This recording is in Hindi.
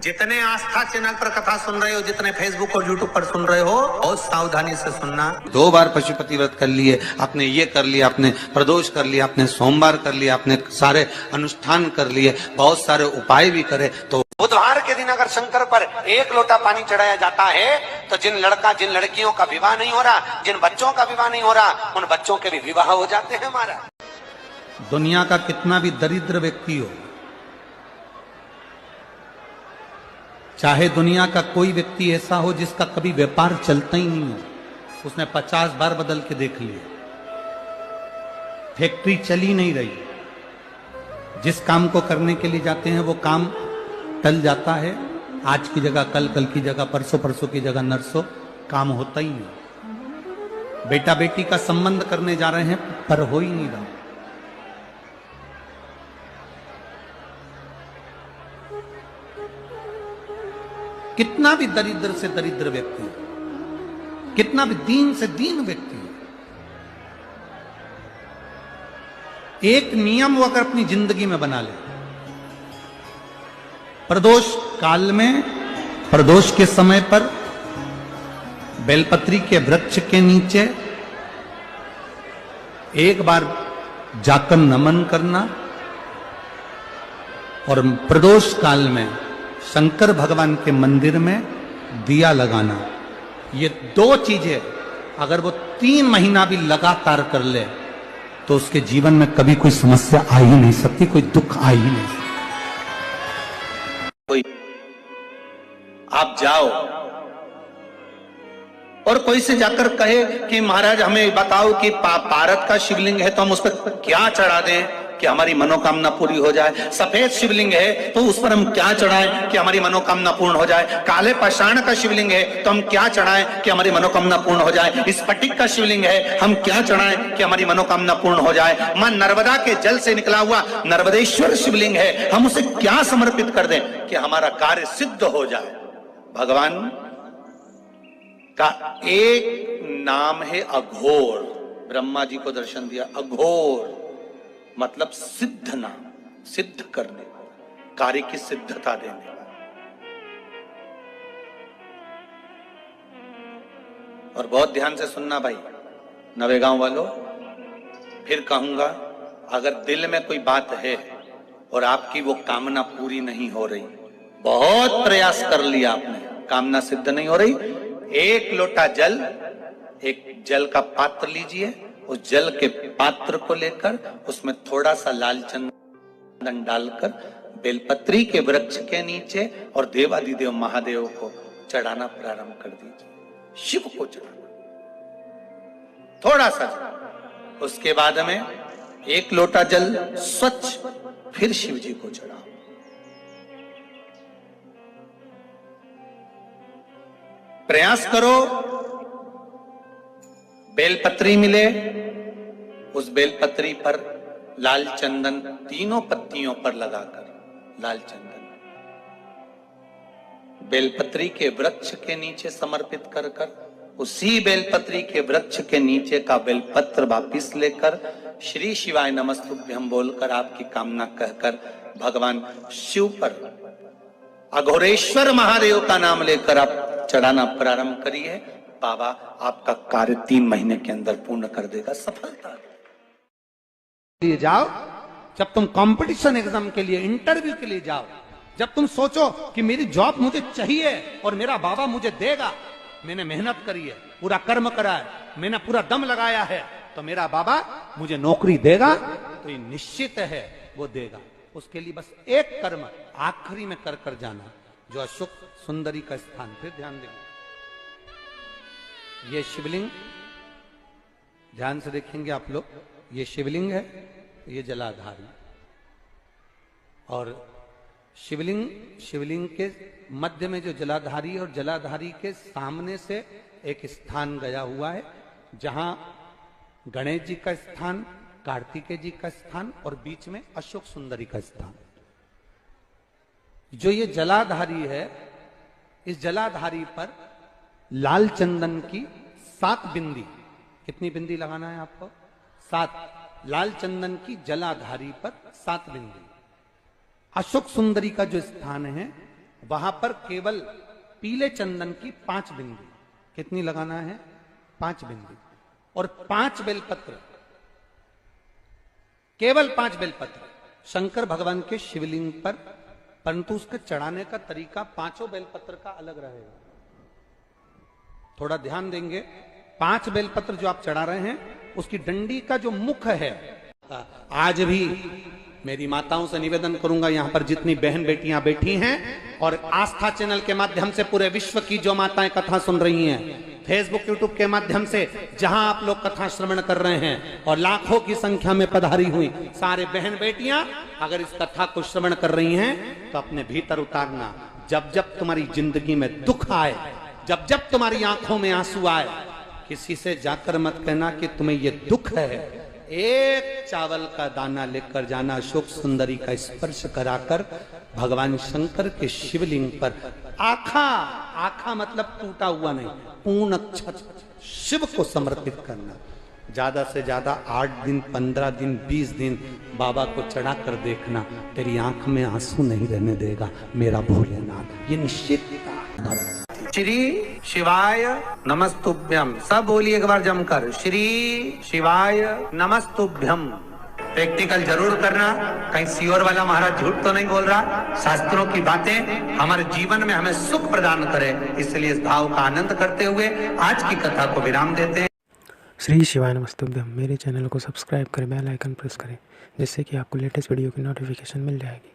जितने आस्था चैनल पर कथा सुन रहे हो, जितने फेसबुक और यूट्यूब पर सुन रहे हो, बहुत सावधानी से सुनना। 2 बार पशुपति व्रत कर लिए, आपने ये कर लिया, आपने प्रदोष कर लिया, आपने सोमवार कर लिया, आपने सारे अनुष्ठान कर लिए, बहुत सारे उपाय भी करे, तो बुधवार के दिन अगर शंकर पर 1 लोटा पानी चढ़ाया जाता है तो जिन लड़कियों का विवाह नहीं हो रहा, जिन बच्चों का विवाह नहीं हो रहा, उन बच्चों के भी विवाह हो जाते हैं। हमारा दुनिया का कितना भी दरिद्र व्यक्ति हो, चाहे दुनिया का कोई व्यक्ति ऐसा हो जिसका कभी व्यापार चलता ही नहीं हो, उसने 50 बार बदल के देख लिया, फैक्ट्री चली नहीं रही, जिस काम को करने के लिए जाते हैं वो काम टल जाता है, आज की जगह कल, कल की जगह परसों, परसों की जगह नरसों, काम होता ही नहीं। बेटा बेटी का संबंध करने जा रहे हैं पर हो ही नहीं रहा। कितना भी दरिद्र से दरिद्र व्यक्ति, कितना भी दीन से दीन व्यक्ति, एक नियम वो अगर अपनी जिंदगी में बना ले, प्रदोष काल में, प्रदोष के समय पर बेलपत्री के वृक्ष के नीचे एक बार जाकर नमन करना, और प्रदोष काल में शंकर भगवान के मंदिर में दिया लगाना, ये 2 चीजें अगर वो 3 महीना भी लगातार कर ले तो उसके जीवन में कभी कोई समस्या आ ही नहीं सकती, कोई दुख आ ही नहीं सकता। कोई आप जाओ और कोई से जाकर कहे कि महाराज हमें बताओ कि पारद का शिवलिंग है तो हम उस पर क्या चढ़ा दें कि हमारी मनोकामना पूरी हो जाए, सफेद शिवलिंग है तो उस पर हम क्या चढ़ाएं कि हमारी मनोकामना पूर्ण हो जाए, काले पाषाण का शिवलिंग है तो हम क्या चढ़ाएं कि हमारी मनोकामना पूर्ण हो जाए, स्फटिक का शिवलिंग है हम क्या चढ़ाएं कि हमारी मनोकामना पूर्ण हो जाए, मां नर्मदा के जल से निकला हुआ नर्मदेश्वर शिवलिंग है हम उसे क्या समर्पित कर दें कि हमारा कार्य सिद्ध हो जाए। भगवान का एक नाम है अघोर, ब्रह्मा जी को दर्शन दिया, अघोर मतलब सिद्ध नाम, सिद्ध करने, कार्य की सिद्धता देने। और बहुत ध्यान से सुनना भाई, नवेगांव वालों, फिर कहूंगा, अगर दिल में कोई बात है और आपकी वो कामना पूरी नहीं हो रही, बहुत प्रयास कर लिया आपने, कामना सिद्ध नहीं हो रही, 1 लोटा जल, एक जल का पात्र लीजिए, उस जल के पात्र को लेकर उसमें थोड़ा सा लाल चंदन डालकर बेलपत्री के वृक्ष के नीचे और देवादिदेव महादेव को चढ़ाना प्रारंभ कर दीजिए, शिव को चढ़ाना थोड़ा सा जल। उसके बाद में 1 लोटा जल स्वच्छ फिर शिव जी को चढ़ाओ। प्रयास करो बेलपत्री मिले, उस बेलपत्री पर लाल चंदन 3 पत्तियों पर लगाकर लाल चंदन बेलपत्री के वृक्ष के नीचे समर्पित कर उसी बेलपत्री के वृक्ष के नीचे का बेलपत्र वापिस लेकर श्री शिवाय नमस्तुभ्यं बोलकर आपकी कामना कहकर भगवान शिव पर अघोरेश्वर महादेव का नाम लेकर आप चढ़ाना प्रारंभ करिए। बाबा आपका कार्य 3 महीने के अंदर पूर्ण कर देगा, सफलता लिए जाओ। जब तुम कंपटीशन एग्जाम के लिए, इंटरव्यू के लिए जाओ, जब तुम सोचो कि मेरी जॉब मुझे चाहिए और मेरा बाबा मुझे देगा, मैंने मेहनत करी है, पूरा कर्म करा है, मैंने पूरा दम लगाया है, तो मेरा बाबा मुझे नौकरी देगा, तो ये निश्चित है वो देगा। उसके लिए बस एक कर्म आखिरी में कर जाना, जो अशोक सुंदरी का स्थान। फिर ध्यान देंगे, ये शिवलिंग ध्यान से देखेंगे आप लोग, ये शिवलिंग है, ये जलाधारी, और शिवलिंग के मध्य में जो जलाधारी, और जलाधारी के सामने से एक स्थान गया हुआ है जहां गणेश जी का स्थान, कार्तिकेय जी का स्थान और बीच में अशोक सुंदरी का स्थान। जो ये जलाधारी है, इस जलाधारी पर लाल चंदन की 7 बिंदी, कितनी बिंदी लगाना है आपको? 7, लाल चंदन की जलाधारी पर 7 बिंदी। अशोक सुंदरी का जो स्थान है वहां पर केवल पीले चंदन की 5 बिंदी, कितनी लगाना है? 5 बिंदी, और 5 बेलपत्र, केवल 5 बेलपत्र शंकर भगवान के शिवलिंग पर, परंतु उसके चढ़ाने का तरीका 5 बेलपत्र का अलग रहेगा। थोड़ा ध्यान देंगे, 5 बेलपत्र जो आप चढ़ा रहे हैं उसकी डंडी का जो मुख है, आज भी मेरी माताओं से निवेदन करूंगा, यहां पर जितनी बहन बेटियां बैठी हैं और आस्था चैनल के माध्यम से पूरे विश्व की जो माताएं कथा सुन रही हैं, फेसबुक यूट्यूब के माध्यम से जहां आप लोग कथा श्रवण कर रहे हैं और लाखों की संख्या में पधारी हुई सारे बहन बेटियां अगर इस कथा को श्रवण कर रही हैं तो अपने भीतर उतारना, जब जब तुम्हारी जिंदगी में दुख आए, जब जब तुम्हारी आंखों में आंसू आए, किसी से जाकर मत कहना कि तुम्हें ये दुख है, एक चावल का दाना लेकर जाना, अशोक सुंदरी का स्पर्श कराकर भगवान शंकर के शिवलिंग पर आखा, आखा मतलब टूटा हुआ नहीं, पूर्ण अक्षत शिव को समर्पित करना। ज्यादा से ज्यादा 8 दिन, 15 दिन, 20 दिन बाबा को चढ़ा कर देखना, तेरी आंख में आंसू नहीं रहने देगा मेरा भोलेनाथ, ये निश्चित। श्री शिवाय नमस्तुभ्यम, सब बोलिए एक बार जमकर, श्री शिवाय नमस्तुभ्यम। प्रैक्टिकल जरूर करना, कहीं सियोर वाला महाराज झूठ तो नहीं बोल रहा। शास्त्रों की बातें हमारे जीवन में हमें सुख प्रदान करे, इसलिए इस भाव का आनंद करते हुए आज की कथा को विराम देते हैं। श्री शिवाय नमस्तुभ्यम। मेरे चैनल को सब्सक्राइब करें, बेल आइकन प्रेस करें, जिससे कि आपको लेटेस्ट वीडियो की नोटिफिकेशन मिल जाएगी।